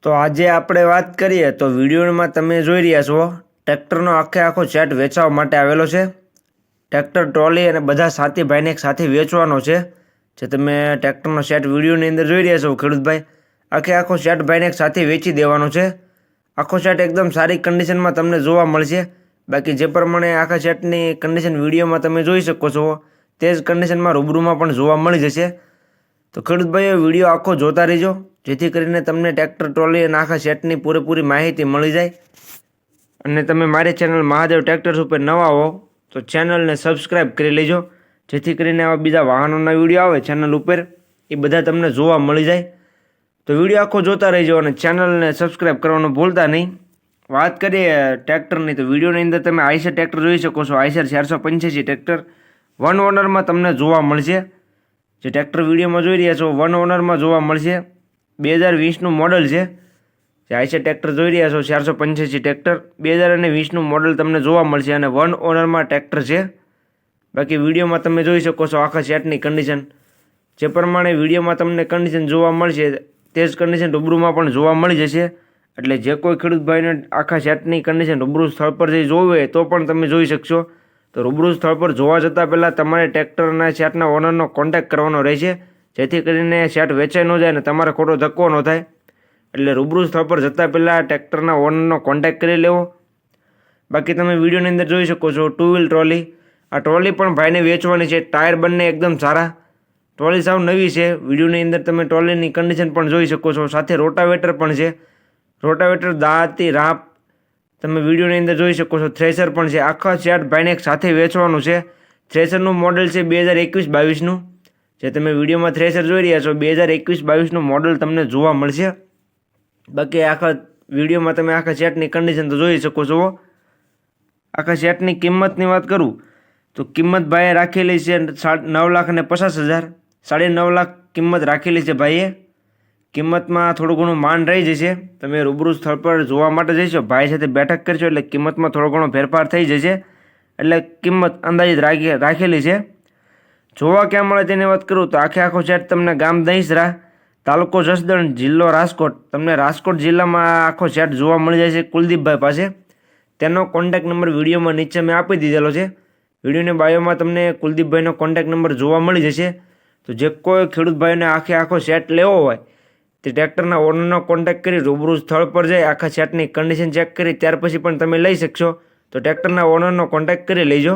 તો આજે આપણે વાત કરીએ તો વિડીયોમાં તમે જોઈ રહ્યા છો ટ્રેક્ટરનો આખો સેટ વેચવા માટે આવેલો છે। ટ્રેક્ટર ટ્રોલી અને બધા સાથી ભાઈને એક સાથે વેચવાનો છે। જે તમે ટ્રેક્ટરનો સેટ વિડીયોની અંદર જોઈ રહ્યા છો ખેડૂતભાઈ, આખો સેટ ભાઈને એક સાથે વેચી દેવાનો છે। આખો સેટ એકદમ સારી કન્ડિશનમાં તમને જોવા મળશે। બાકી જે પ્રમાણે આખા સેટની કન્ડિશન વિડીયોમાં તમે જોઈ શકો છો તે જ કન્ડિશનમાં રૂબરૂમાં પણ જોવા મળી જશે। તો ખેડૂતભાઈઓ વિડીયો આખો જોતા રહેજો, જેથી કરીને તમને ટ્રેક્ટર ટ્રોલી અને આખા સેટની પૂરેપૂરી માહિતી મળી જાય। અને તમે મારી ચેનલ મહાદેવ ટ્રેક્ટર્સ ઉપર નવા હો તો ચેનલને સબસ્ક્રાઈબ કરી લેજો, જેથી કરીને આવા બીજા વાહનોના વિડીયો આવે ચેનલ ઉપર એ બધા તમને જોવા મળી જાય। તો વિડીયો આખો જોતા રહેજો અને ચેનલને સબસ્ક્રાઈબ કરવાનું ભૂલતા નહીં। વાત કરીએ ટ્રેક્ટરની તો વિડીયોની અંદર તમે આઈસર ટ્રેક્ટર જોઈ શકો છો। આઈસર 485 ટ્રેક્ટર વન ઓનરમાં તમને જોવા મળશે। જે ટ્રેક્ટર વિડીયોમાં જોઈ રહ્યા છો વન ઓનરમાં જોવા મળશે। 2020નું મોડલ છે। જે આઈસર ટ્રેક્ટર જોઈ રહ્યા છો 485 ટ્રેક્ટર 2020નું મોડલ તમને જોવા મળશે અને વન ઓનરમાં ટ્રેક્ટર છે। બાકી વિડીયોમાં તમે જોઈ શકો છો આખા સેટની કન્ડિશન, જે પ્રમાણે વિડીયોમાં તમને કન્ડિશન જોવા મળશે તે જ કન્ડિશન રૂબરૂમાં પણ જોવા મળી જશે। એટલે જે કોઈ ખેડૂત ભાઈને આખા સેટની કન્ડિશન રૂબરૂ સ્થળ પર જઈ જોવી હોય તો પણ તમે જોઈ શકશો। તો રૂબરૂ સ્થળ પર જોવા જતાં પહેલાં તમારે ટ્રેક્ટરના સેટના ઓનરનો કોન્ટેક્ટ કરવાનો રહેશે, જેથી કરીને સેટ વેચાઈ ન જાય અને તમારે ખોટો ધક્કો ન થાય। એટલે રૂબરૂ સ્થળ પર જતાં પહેલાં ટ્રેક્ટરના ઓનરનો કોન્ટેક્ટ કરી લેવો। બાકી તમે વિડીયોની અંદર જોઈ શકો છો 2 વ્હીલ ટ્રોલી, આ ટ્રોલી પણ ભાઈને વેચવાની છે। ટાયર બંને એકદમ સારા, ટ્રોલી સાવ નવી છે। વિડીયોની અંદર તમે ટ્રોલીની કન્ડિશન પણ જોઈ શકો છો, સાથે રોટાવેટર પણ છે। રોટાવેટર દાંતી રાપ તમે વિડીયોની અંદર જોઈ શકો છો। થ્રેશર પણ છે। આખા સેટ ભાઈને એક સાથે વેચવાનું છે। થ્રેશરનું મોડલ છે 2021-22નું। જે તમે વિડીયોમાં થ્રેશર જોઈ રહ્યા છો 2021-22નું મોડલ તમને જોવા મળશે। બાકી આખા વિડીયોમાં તમે આખા સેટની કન્ડિશન તો જોઈ શકો છો। આખા સેટની કિંમતની વાત કરું તો કિંમત ભાઈએ રાખેલી છે 9,50,000, 9.5 લાખ કિંમત રાખેલી છે ભાઈએ। કિંમતમાં થોડું ઘણું માન રહી જશે। તમે રૂબરૂ સ્થળ પર જોવા માટે જઈશો, ભાઈ સાથે બેઠક કરશો એટલે કિંમતમાં થોડો ઘણો ફેરફાર થઈ જશે। એટલે કિંમત અંદાજિત રાખેલી છે। જોવા ક્યાં મળે તેની વાત કરું તો આખો સેટ તમને ગામ દહીસરા, તાલુકો જસદણ, જિલ્લો રાજકોટ, તમને રાજકોટ જિલ્લામાં આખો સેટ જોવા મળી જાય છે કુલદીપભાઈ પાસે। તેનો કોન્ટેક્ટ નંબર વિડીયોમાં નીચે મેં આપી દીધેલો છે। વિડીયોની બાયોમાં તમને કુલદીપભાઈનો કોન્ટેક્ટ નંબર જોવા મળી જશે। તો જે કોઈ ખેડૂત ભાઈને આખો સેટ લેવો હોય તે ટ્રેક્ટરના ઓનરનો કોન્ટેક્ટ કરી રૂબરૂ સ્થળ પર જઈ આખા સેટની કન્ડિશન ચેક કરી ત્યાર પછી પણ તમે લઈ શકશો। તો ટ્રેક્ટરના ઓનરનો કોન્ટેક્ટ કરી લેજો।